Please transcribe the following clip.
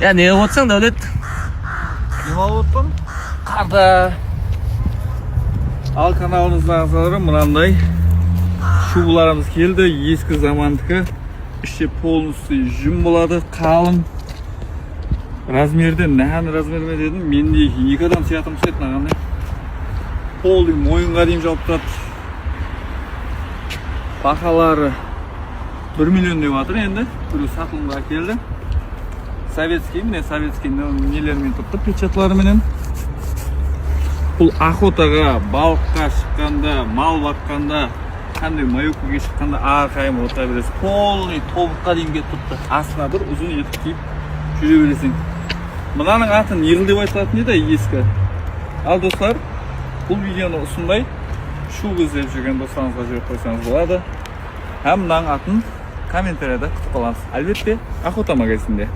Ya ne yapıyorsun Davlet? Nima bo'ptim? Qarda. Al kanalımızdan mınanday şubularımız keldi. Eski zamandaki işi polnusu jüm болады, kalın. Razmerde, nəhani razmerme dedim. Men de екі адам сиятым түсет нағаны. Пол дейм, мойынға дейм жауып тұрады. Бақалары 1 миллион деп жатыр енді. Түрі сатылымға келді. Советский, міне советский нелермен тұрды, печатларыменен. Бұл охотаға, балыққа шыққанда, мал баққанда, қандай майоккаға шыққанда арқайым отыра бересіз. Полный тобыққа дейін кетіп тұрды. Астына бір ұзын етіп киіп жүре бересің. Мынаның атын Егіл деп айтылатын еді ескі. Ал достар, бұл видеоны ұсынбай шу іздеп жүрген достарыңызға жіберіп қойсаңыз болады. Һәм мынаның атын комментарияда күтіп қаламыз. Әлбетте, охота магазинінде.